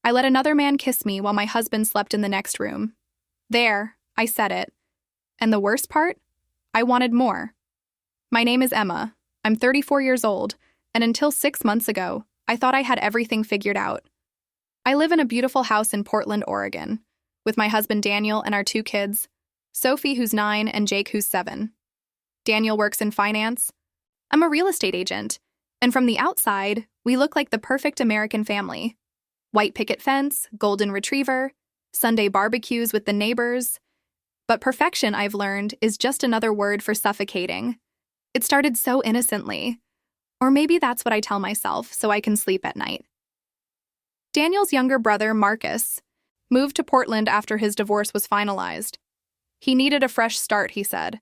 I let another man kiss me while my husband slept in the next room. There, I said it. And the worst part? I wanted more. My name is Emma. I'm 34 years old, and until 6 months ago, I thought I had everything figured out. I live in a beautiful house in Portland, Oregon, with my husband Daniel and our 2 kids, Sophie, who's 9, and Jake, who's 7. Daniel works in finance. I'm a real estate agent, and from the outside, we look like the perfect American family. White picket fence, golden retriever, Sunday barbecues with the neighbors. But perfection, I've learned, is just another word for suffocating. It started so innocently. Or maybe that's what I tell myself so I can sleep at night. Daniel's younger brother, Marcus, moved to Portland after his divorce was finalized. He needed a fresh start, he said.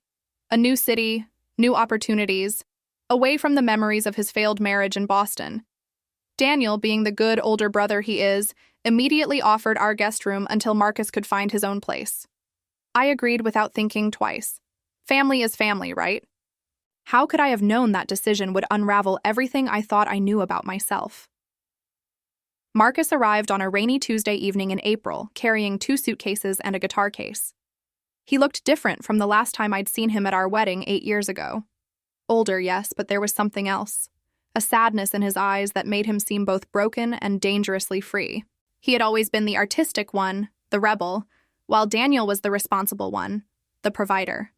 A new city, new opportunities, away from the memories of his failed marriage in Boston. Daniel, being the good older brother he is, immediately offered our guest room until Marcus could find his own place. I agreed without thinking twice. Family is family, right? How could I have known that decision would unravel everything I thought I knew about myself? Marcus arrived on a rainy Tuesday evening in April, carrying 2 suitcases and a guitar case. He looked different from the last time I'd seen him at our wedding 8 years ago. Older, yes, but there was something else. A sadness in his eyes that made him seem both broken and dangerously free. He had always been the artistic one, the rebel, while Daniel was the responsible one, the provider.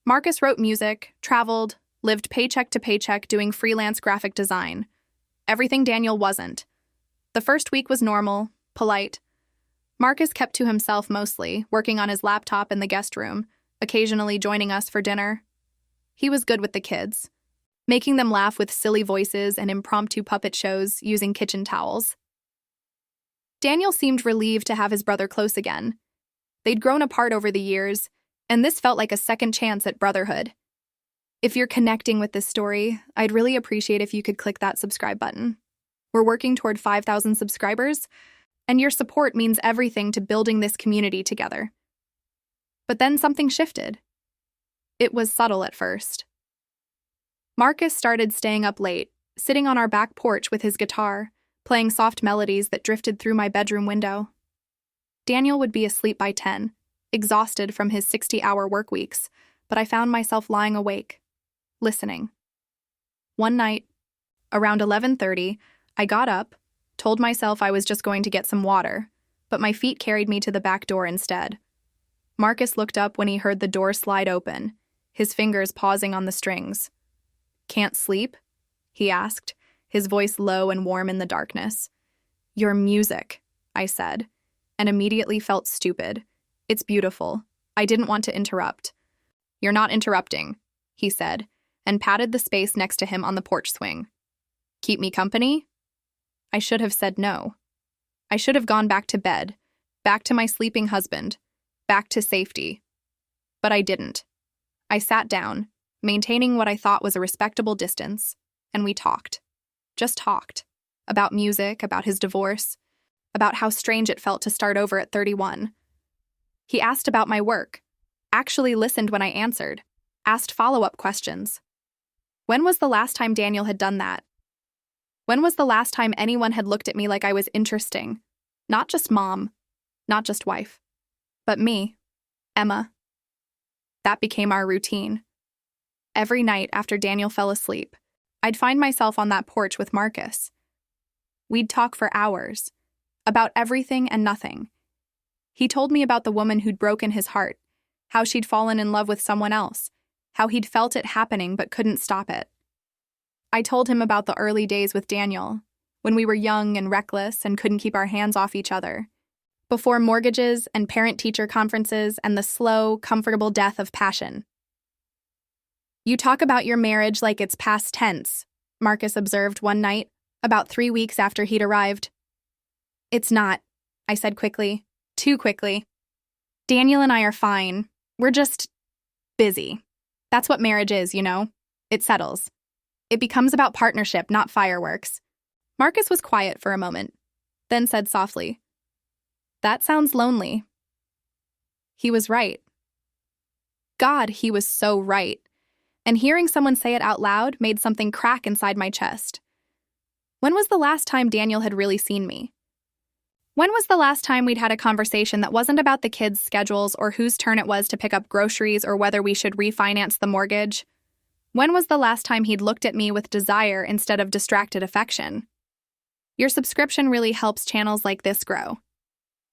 Marcus wrote music, traveled, lived paycheck to paycheck doing freelance graphic design. Everything Daniel wasn't. The first week was normal, polite. Marcus kept to himself mostly, working on his laptop in the guest room, occasionally joining us for dinner. He was good with the kids, making them laugh with silly voices and impromptu puppet shows using kitchen towels. Daniel seemed relieved to have his brother close again. They'd grown apart over the years, and this felt like a second chance at brotherhood. If you're connecting with this story, I'd really appreciate if you could click that subscribe button. We're working toward 5,000 subscribers, and your support means everything to building this community together. But then something shifted. It was subtle at first. Marcus started staying up late, sitting on our back porch with his guitar, playing soft melodies that drifted through my bedroom window. Daniel would be asleep by 10, exhausted from his 60-hour work weeks, but I found myself lying awake, listening. One night, around 11:30, I got up, told myself I was just going to get some water, but my feet carried me to the back door instead. Marcus looked up when he heard the door slide open, his fingers pausing on the strings. "Can't sleep?" he asked, his voice low and warm in the darkness. "Your music," I said, and immediately felt stupid. "It's beautiful. I didn't want to interrupt." "You're not interrupting," he said, and patted the space next to him on the porch swing. "Keep me company?" I should have said no. I should have gone back to bed, back to my sleeping husband, back to safety. But I didn't. I sat down, maintaining what I thought was a respectable distance, and we talked. Just talked. About music, about his divorce, about how strange it felt to start over at 31. He asked about my work, actually listened when I answered, asked follow-up questions. When was the last time Daniel had done that? When was the last time anyone had looked at me like I was interesting? Not just mom, not just wife, but me, Emma. That became our routine. Every night after Daniel fell asleep, I'd find myself on that porch with Marcus. We'd talk for hours, about everything and nothing. He told me about the woman who'd broken his heart, how she'd fallen in love with someone else, how he'd felt it happening but couldn't stop it. I told him about the early days with Daniel, when we were young and reckless and couldn't keep our hands off each other, before mortgages and parent-teacher conferences and the slow, comfortable death of passion. "You talk about your marriage like it's past tense," Marcus observed one night, about 3 weeks after he'd arrived. "It's not," I said quickly, too quickly. "Daniel and I are fine. We're just busy. That's what marriage is, you know? It settles. It becomes about partnership, not fireworks." Marcus was quiet for a moment, then said softly, "That sounds lonely." He was right. God, he was so right. And hearing someone say it out loud made something crack inside my chest. When was the last time Daniel had really seen me? When was the last time we'd had a conversation that wasn't about the kids' schedules or whose turn it was to pick up groceries or whether we should refinance the mortgage? When was the last time he'd looked at me with desire instead of distracted affection? Your subscription really helps channels like this grow.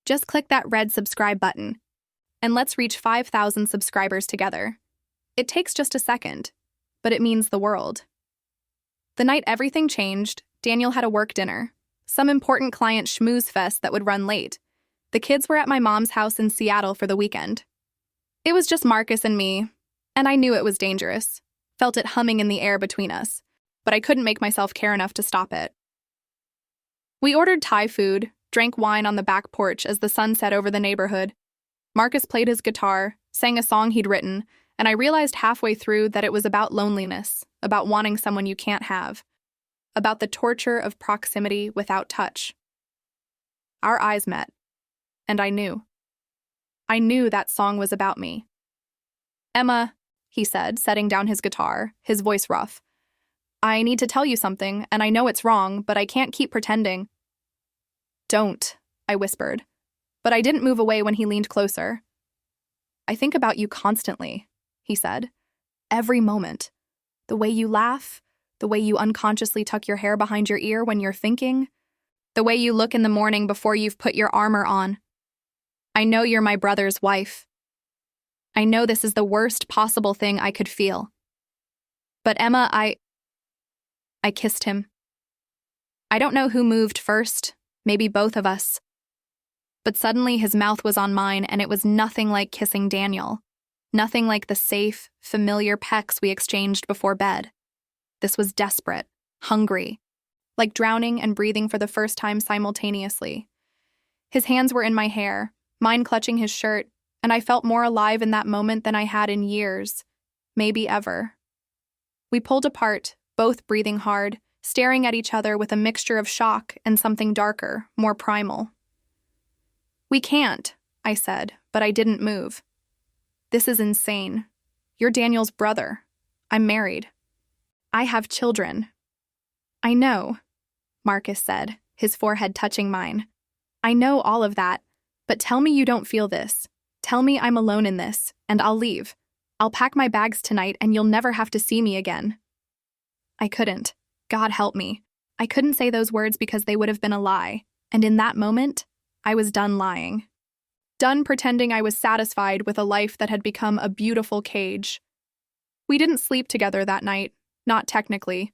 Just click that red subscribe button, and let's reach 5,000 subscribers together. It takes just a second, but it means the world. The night everything changed, Daniel had a work dinner. Some important client schmooze fest that would run late. The kids were at my mom's house in Seattle for the weekend. It was just Marcus and me, and I knew it was dangerous. Felt it humming in the air between us, but I couldn't make myself care enough to stop it. We ordered Thai food, drank wine on the back porch as the sun set over the neighborhood. Marcus played his guitar, sang a song he'd written, and I realized halfway through that it was about loneliness, about wanting someone you can't have, about the torture of proximity without touch. Our eyes met, and I knew. I knew that song was about me. "Emma," he said, setting down his guitar, his voice rough. "I need to tell you something, and I know it's wrong, but I can't keep pretending." "Don't," I whispered, but I didn't move away when he leaned closer. "I think about you constantly," he said. "Every moment. The way you laugh, the way you unconsciously tuck your hair behind your ear when you're thinking, the way you look in the morning before you've put your armor on. I know you're my brother's wife. I know this is the worst possible thing I could feel. But Emma, I kissed him. I don't know who moved first, maybe both of us. But suddenly his mouth was on mine, and it was nothing like kissing Daniel. Nothing like the safe, familiar pecks we exchanged before bed. This was desperate, hungry, like drowning and breathing for the first time simultaneously. His hands were in my hair, mine clutching his shirt, and I felt more alive in that moment than I had in years, maybe ever. We pulled apart, both breathing hard, staring at each other with a mixture of shock and something darker, more primal. "We can't," I said, but I didn't move. "This is insane. You're Daniel's brother. I'm married. I have children." "I know," Marcus said, his forehead touching mine. "I know all of that, but tell me you don't feel this. Tell me I'm alone in this, and I'll leave. I'll pack my bags tonight and you'll never have to see me again." I couldn't. God help me. I couldn't say those words because they would have been a lie, and in that moment, I was done lying. Done pretending I was satisfied with a life that had become a beautiful cage. We didn't sleep together that night. Not technically.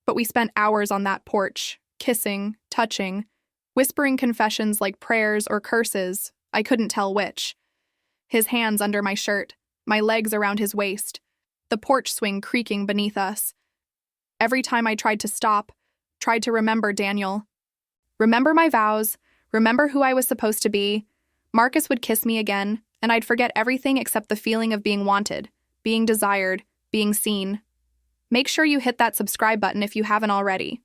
But we spent hours on that porch, kissing, touching, whispering confessions like prayers or curses, I couldn't tell which. His hands under my shirt, my legs around his waist, the porch swing creaking beneath us. Every time I tried to stop, tried to remember Daniel. Remember my vows, remember who I was supposed to be, Marcus would kiss me again, and I'd forget everything except the feeling of being wanted, being desired, being seen. Make sure you hit that subscribe button if you haven't already.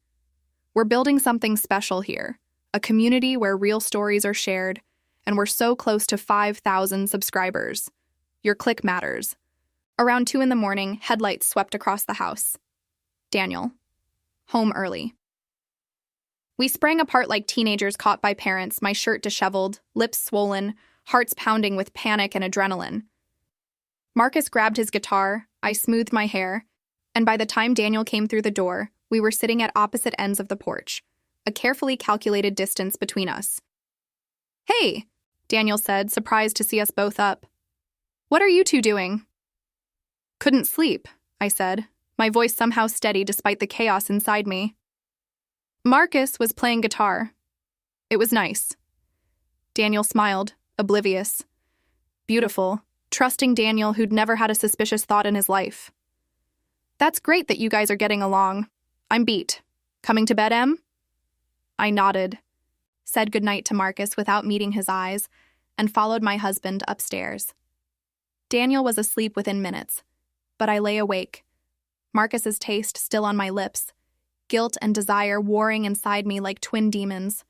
We're building something special here, a community where real stories are shared, and we're so close to 5,000 subscribers. Your click matters. Around 2 a.m, headlights swept across the house. Daniel. Home early. We sprang apart like teenagers caught by parents, my shirt disheveled, lips swollen, hearts pounding with panic and adrenaline. Marcus grabbed his guitar, I smoothed my hair, and by the time Daniel came through the door, we were sitting at opposite ends of the porch, a carefully calculated distance between us. "Hey," Daniel said, surprised to see us both up. "What are you two doing?" "Couldn't sleep," I said, my voice somehow steady despite the chaos inside me. Marcus was playing guitar. It was nice. Daniel smiled, oblivious. Beautiful, trusting Daniel who'd never had a suspicious thought in his life. "That's great that you guys are getting along. I'm beat. Coming to bed, Em?" I nodded, said goodnight to Marcus without meeting his eyes, and followed my husband upstairs. Daniel was asleep within minutes, but I lay awake, Marcus's taste still on my lips, guilt and desire warring inside me like twin demons.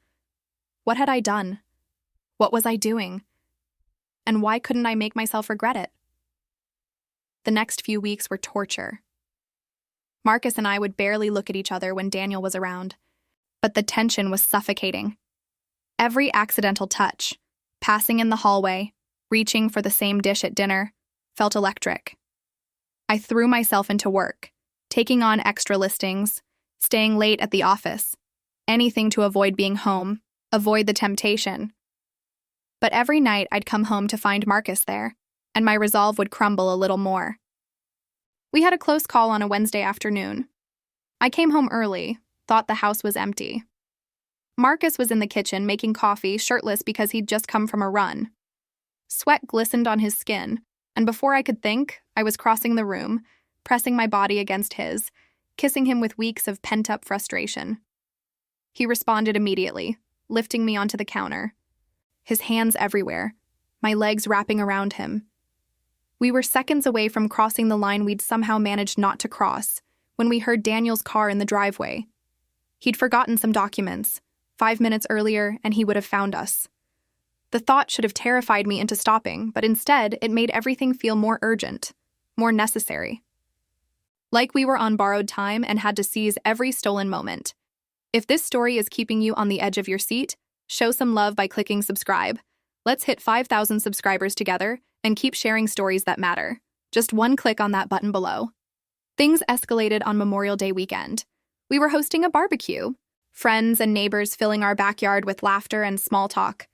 What had I done? What was I doing? And why couldn't I make myself regret it? The next few weeks were torture. Marcus and I would barely look at each other when Daniel was around, but the tension was suffocating. Every accidental touch, passing in the hallway, reaching for the same dish at dinner, felt electric. I threw myself into work, taking on extra listings, staying late at the office, anything to avoid being home, avoid the temptation. But every night I'd come home to find Marcus there, and my resolve would crumble a little more. We had a close call on a Wednesday afternoon. I came home early, thought the house was empty. Marcus was in the kitchen making coffee, shirtless because he'd just come from a run. Sweat glistened on his skin, and before I could think, I was crossing the room, pressing my body against his, kissing him with weeks of pent-up frustration. He responded immediately, lifting me onto the counter. His hands everywhere, my legs wrapping around him. We were seconds away from crossing the line we'd somehow managed not to cross when we heard Daniel's car in the driveway. He'd forgotten some documents. 5 minutes earlier, and he would have found us. The thought should have terrified me into stopping, but instead, it made everything feel more urgent, more necessary. Like we were on borrowed time and had to seize every stolen moment. If this story is keeping you on the edge of your seat, show some love by clicking subscribe. Let's hit 5,000 subscribers together and keep sharing stories that matter. Just one click on that button below. Things escalated on Memorial Day weekend. We were hosting a barbecue, friends and neighbors filling our backyard with laughter and small talk.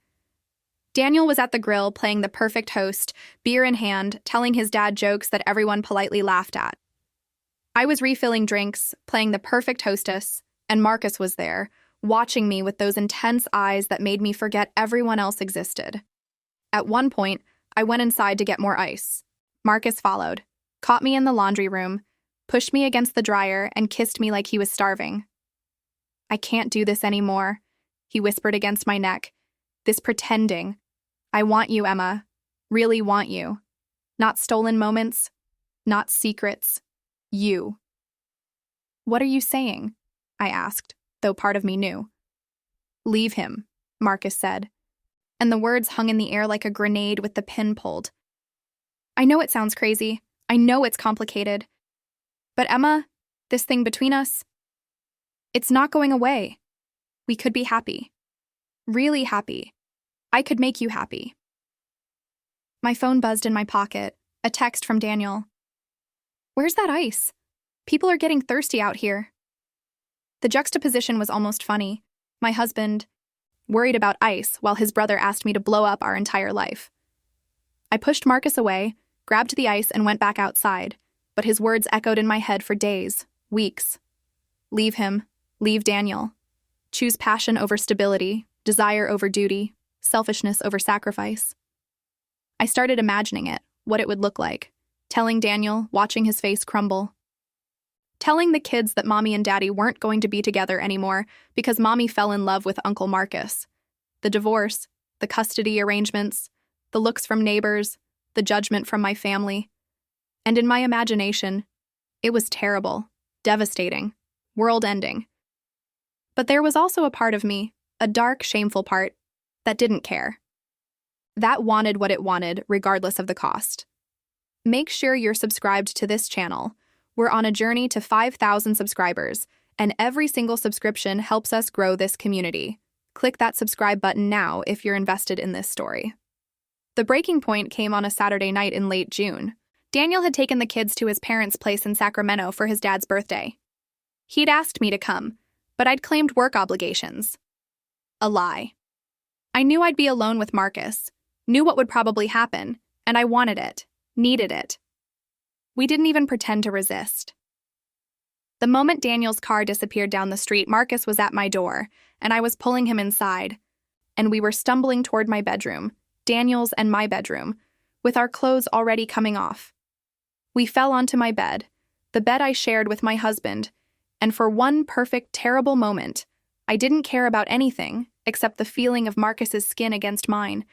Daniel was at the grill playing the perfect host, beer in hand, telling his dad jokes that everyone politely laughed at. I was refilling drinks, playing the perfect hostess, and Marcus was there, watching me with those intense eyes that made me forget everyone else existed. At one point, I went inside to get more ice. Marcus followed, caught me in the laundry room, pushed me against the dryer, and kissed me like he was starving. "I can't do this anymore," he whispered against my neck. "This pretending. I want you, Emma. Really want you. Not stolen moments. Not secrets. You." "What are you saying?" I asked, though part of me knew. "Leave him," Marcus said, and the words hung in the air like a grenade with the pin pulled. I know it sounds crazy. I know it's complicated. But Emma, this thing between us, it's not going away. We could be happy. Really happy. I could make you happy. My phone buzzed in my pocket, a text from Daniel. "Where's that ice? People are getting thirsty out here." The juxtaposition was almost funny. My husband, worried about ice, while his brother asked me to blow up our entire life. I pushed Marcus away, grabbed the ice, and went back outside, but his words echoed in my head for days, weeks. Leave him. Leave Daniel. Choose passion over stability, desire over duty, selfishness over sacrifice. I started imagining it, what it would look like, telling Daniel, watching his face crumble. Telling the kids that Mommy and Daddy weren't going to be together anymore because Mommy fell in love with Uncle Marcus. The divorce, the custody arrangements, the looks from neighbors, the judgment from my family. And in my imagination, it was terrible, devastating, world-ending. But there was also a part of me, a dark, shameful part, that didn't care. That wanted what it wanted, regardless of the cost. Make sure you're subscribed to this channel. We're on a journey to 5,000 subscribers, and every single subscription helps us grow this community. Click that subscribe button now if you're invested in this story. The breaking point came on a Saturday night in late June. Daniel had taken the kids to his parents' place in Sacramento for his dad's birthday. He'd asked me to come, but I'd claimed work obligations. A lie. I knew I'd be alone with Marcus, knew what would probably happen, and I wanted it, needed it. We didn't even pretend to resist. The moment Daniel's car disappeared down the street, Marcus was at my door, and I was pulling him inside, and we were stumbling toward my bedroom, Daniel's and my bedroom, with our clothes already coming off. We fell onto my bed, the bed I shared with my husband, and for one perfect, terrible moment, I didn't care about anything except the feeling of Marcus's skin against mine,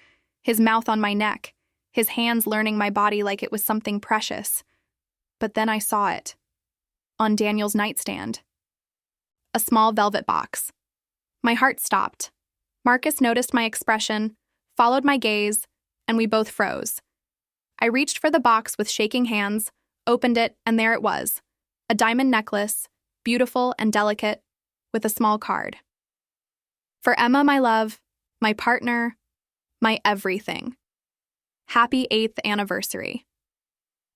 his mouth on my neck, his hands learning my body like it was something precious. But then I saw it. On Daniel's nightstand. A small velvet box. My heart stopped. Marcus noticed my expression, followed my gaze, and we both froze. I reached for the box with shaking hands, opened it, and there it was. A diamond necklace, beautiful and delicate, with a small card. "For Emma, my love, my partner, my everything. Happy 8th anniversary.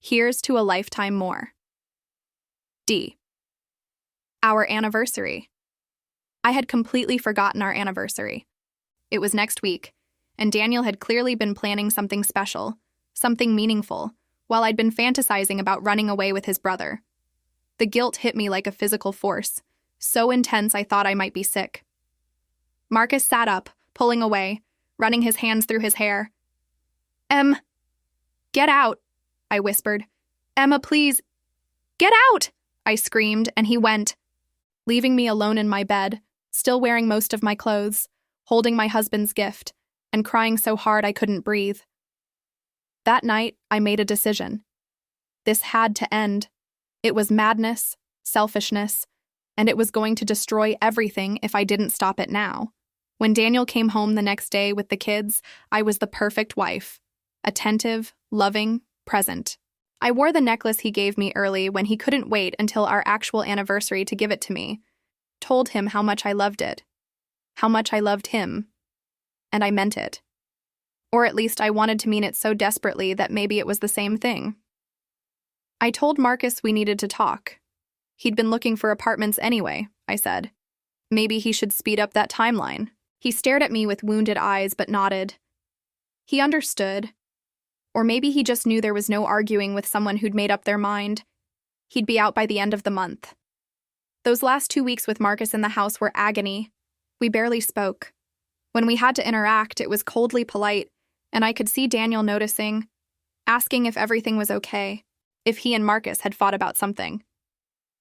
Here's to a lifetime more. D. Our anniversary. I had completely forgotten our anniversary. It was next week, and Daniel had clearly been planning something special, something meaningful, while I'd been fantasizing about running away with his brother. The guilt hit me like a physical force, so intense I thought I might be sick. Marcus sat up, pulling away, running his hands through his hair. Get out, I whispered. Emma, please. Get out, I screamed, and he went, leaving me alone in my bed, still wearing most of my clothes, holding my husband's gift, and crying so hard I couldn't breathe. That night, I made a decision. This had to end. It was madness, selfishness, and it was going to destroy everything if I didn't stop it now. When Daniel came home the next day with the kids, I was the perfect wife. Attentive, loving, present. I wore the necklace he gave me early when he couldn't wait until our actual anniversary to give it to me. Told him how much I loved it. How much I loved him. And I meant it. Or at least I wanted to mean it so desperately that maybe it was the same thing. I told Marcus we needed to talk. He'd been looking for apartments anyway, I said. Maybe he should speed up that timeline. He stared at me with wounded eyes but nodded. He understood. Or maybe he just knew there was no arguing with someone who'd made up their mind. He'd be out by the end of the month. Those last 2 weeks with Marcus in the house were agony. We barely spoke. When we had to interact, it was coldly polite, and I could see Daniel noticing, asking if everything was okay, if he and Marcus had fought about something.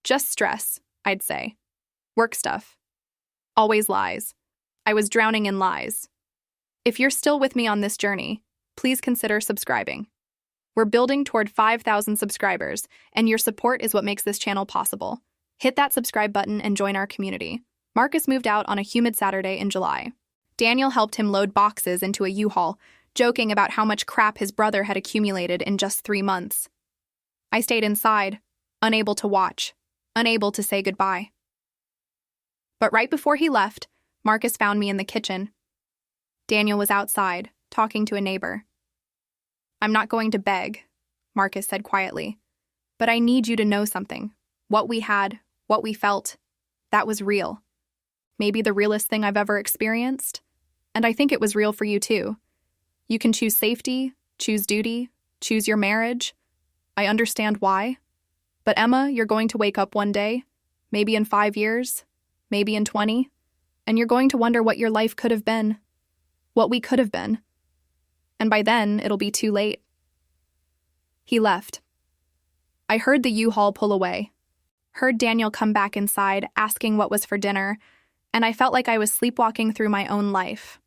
Just stress, I'd say. Work stuff. Always lies. I was drowning in lies. If you're still with me on this journey, please consider subscribing. We're building toward 5,000 subscribers, and your support is what makes this channel possible. Hit that subscribe button and join our community. Marcus moved out on a humid Saturday in July. Daniel helped him load boxes into a U-Haul, joking about how much crap his brother had accumulated in just 3 months. I stayed inside, unable to watch, unable to say goodbye. But right before he left, Marcus found me in the kitchen. Daniel was outside, talking to a neighbor. I'm not going to beg, Marcus said quietly, but I need you to know something. What we had, what we felt, that was real. Maybe the realest thing I've ever experienced. And I think it was real for you too. You can choose safety, choose duty, choose your marriage. I understand why. But Emma, you're going to wake up one day, maybe in 5 years, maybe in 20, and you're going to wonder what your life could have been, what we could have been. And by then, it'll be too late. He left. I heard the U-Haul pull away, heard Daniel come back inside asking what was for dinner, and I felt like I was sleepwalking through my own life.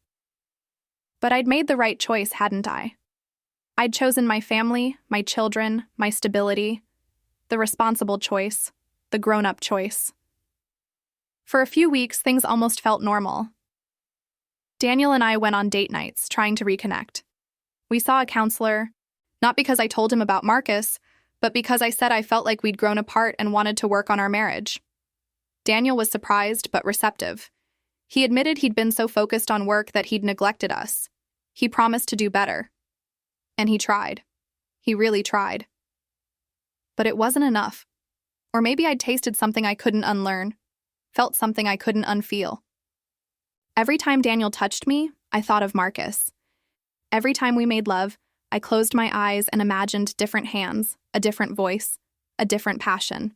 But I'd made the right choice, hadn't I? I'd chosen my family, my children, my stability, the responsible choice, the grown-up choice. For a few weeks, things almost felt normal. Daniel and I went on date nights, trying to reconnect. We saw a counselor, not because I told him about Marcus, but because I said I felt like we'd grown apart and wanted to work on our marriage. Daniel was surprised but receptive. He admitted he'd been so focused on work that he'd neglected us. He promised to do better. And he tried. He really tried. But it wasn't enough. Or maybe I'd tasted something I couldn't unlearn, felt something I couldn't unfeel. Every time Daniel touched me, I thought of Marcus. Every time we made love, I closed my eyes and imagined different hands, a different voice, a different passion.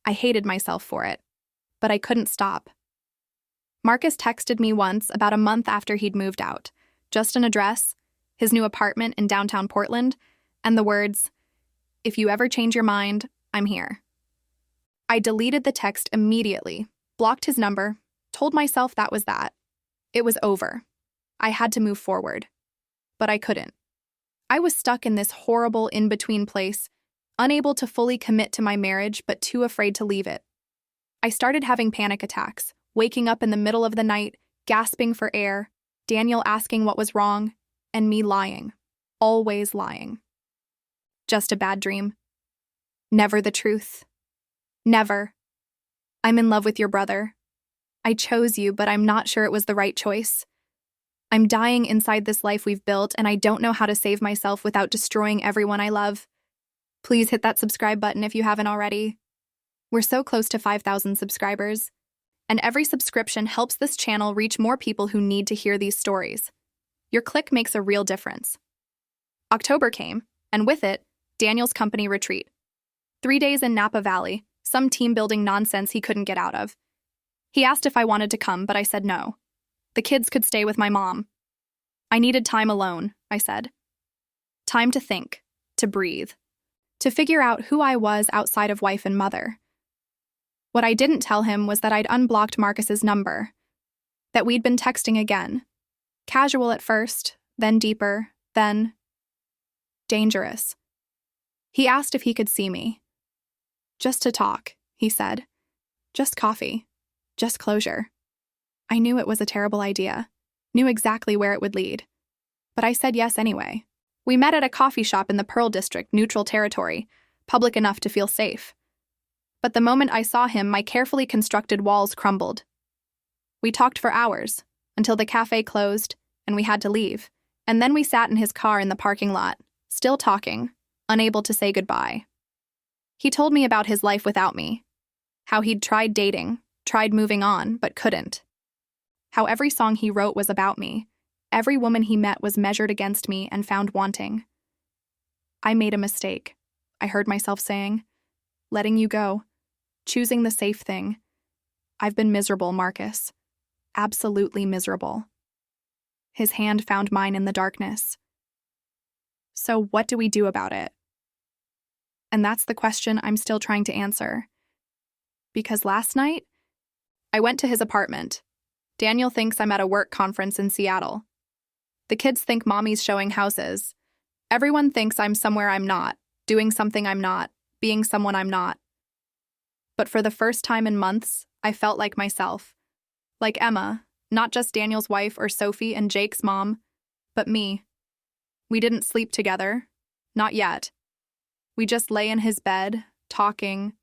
I hated myself for it, but I couldn't stop. Marcus texted me once about a month after he'd moved out, just an address, his new apartment in downtown Portland, and the words, "If you ever change your mind, I'm here." I deleted the text immediately, blocked his number, told myself that was that. It was over. I had to move forward. But I couldn't. I was stuck in this horrible in-between place, unable to fully commit to my marriage but too afraid to leave it. I started having panic attacks, waking up in the middle of the night, gasping for air, Daniel asking what was wrong, and me lying. Always lying. Just a bad dream. Never the truth. Never. I'm in love with your brother. I chose you, but I'm not sure it was the right choice. I'm dying inside this life we've built, and I don't know how to save myself without destroying everyone I love. Please hit that subscribe button if you haven't already. We're so close to 5,000 subscribers, and every subscription helps this channel reach more people who need to hear these stories. Your click makes a real difference. October came, and with it, Daniel's company retreat. 3 days in Napa Valley, some team-building nonsense he couldn't get out of. He asked if I wanted to come, but I said no. The kids could stay with my mom. I needed time alone, I said. Time to think, to breathe, to figure out who I was outside of wife and mother. What I didn't tell him was that I'd unblocked Marcus's number, that we'd been texting again. Casual at first, then deeper, then dangerous. He asked if he could see me. Just to talk, he said. Just coffee. Just closure. I knew it was a terrible idea, knew exactly where it would lead. But I said yes anyway. We met at a coffee shop in the Pearl District, neutral territory, public enough to feel safe. But the moment I saw him, my carefully constructed walls crumbled. We talked for hours, until the cafe closed, and we had to leave. And then we sat in his car in the parking lot, still talking, unable to say goodbye. He told me about his life without me, how he'd tried dating, tried moving on, but couldn't. How every song he wrote was about me. Every woman he met was measured against me and found wanting. I made a mistake, I heard myself saying. Letting you go. Choosing the safe thing. I've been miserable, Marcus. Absolutely miserable. His hand found mine in the darkness. So what do we do about it? And that's the question I'm still trying to answer. Because last night, I went to his apartment. Daniel thinks I'm at a work conference in Seattle. The kids think mommy's showing houses. Everyone thinks I'm somewhere I'm not, doing something I'm not, being someone I'm not. But for the first time in months, I felt like myself. Like Emma, not just Daniel's wife or Sophie and Jake's mom, but me. We didn't sleep together. Not yet. We just lay in his bed, talking,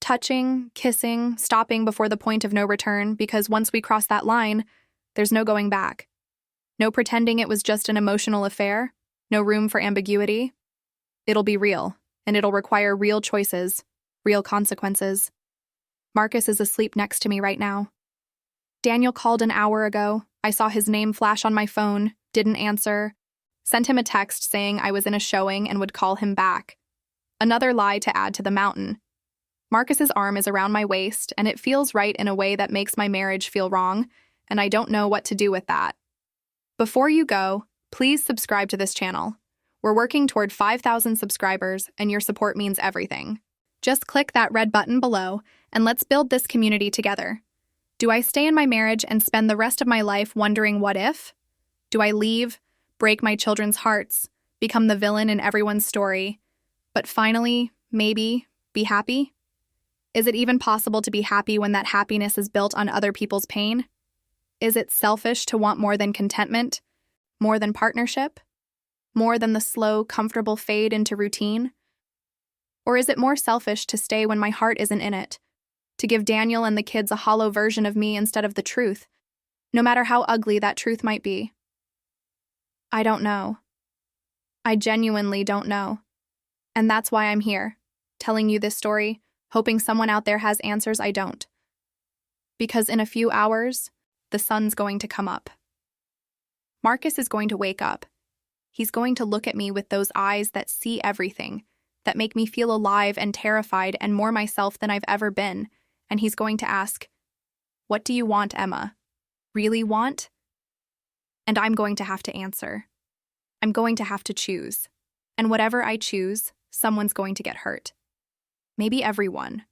touching, kissing, stopping before the point of no return, because once we cross that line, there's no going back. No pretending it was just an emotional affair, no room for ambiguity. It'll be real, and it'll require real choices, real consequences. Marcus is asleep next to me right now. Daniel called an hour ago. I saw his name flash on my phone, didn't answer. Sent him a text saying I was in a showing and would call him back. Another lie to add to the mountain. Marcus's arm is around my waist, and it feels right in a way that makes my marriage feel wrong, and I don't know what to do with that. Before you go, please subscribe to this channel. We're working toward 5,000 subscribers, and your support means everything. Just click that red button below, and let's build this community together. Do I stay in my marriage and spend the rest of my life wondering what if? Do I leave, break my children's hearts, become the villain in everyone's story, but finally, maybe, be happy? Is it even possible to be happy when that happiness is built on other people's pain? Is it selfish to want more than contentment, more than partnership, more than the slow, comfortable fade into routine? Or is it more selfish to stay when my heart isn't in it, to give Daniel and the kids a hollow version of me instead of the truth, no matter how ugly that truth might be? I don't know. I genuinely don't know. And that's why I'm here, telling you this story, hoping someone out there has answers I don't. Because in a few hours, the sun's going to come up. Marcus is going to wake up. He's going to look at me with those eyes that see everything, that make me feel alive and terrified and more myself than I've ever been, and he's going to ask, "What do you want, Emma? Really want?" And I'm going to have to answer. I'm going to have to choose. And whatever I choose, someone's going to get hurt. Maybe everyone.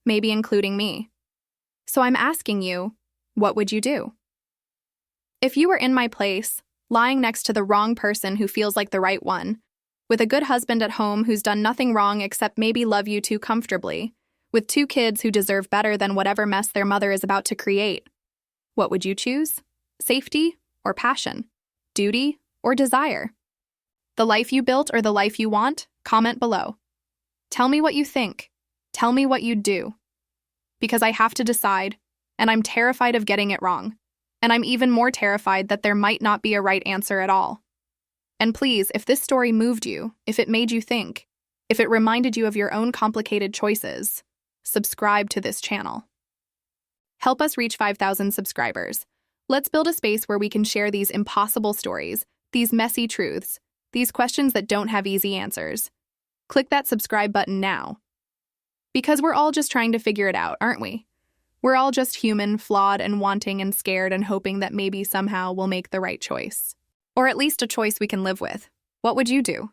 Maybe including me. So I'm asking you, what would you do? If you were in my place, lying next to the wrong person who feels like the right one, with a good husband at home who's done nothing wrong except maybe love you too comfortably, with 2 kids who deserve better than whatever mess their mother is about to create, what would you choose? Safety or passion? Duty or desire? The life you built or the life you want? Comment below. Tell me what you think. Tell me what you'd do. Because I have to decide, and I'm terrified of getting it wrong. And I'm even more terrified that there might not be a right answer at all. And please, if this story moved you, if it made you think, if it reminded you of your own complicated choices, subscribe to this channel. Help us reach 5,000 subscribers. Let's build a space where we can share these impossible stories, these messy truths, these questions that don't have easy answers. Click that subscribe button now. Because we're all just trying to figure it out, aren't we? We're all just human, flawed, and wanting and scared and hoping that maybe somehow we'll make the right choice. Or at least a choice we can live with. What would you do?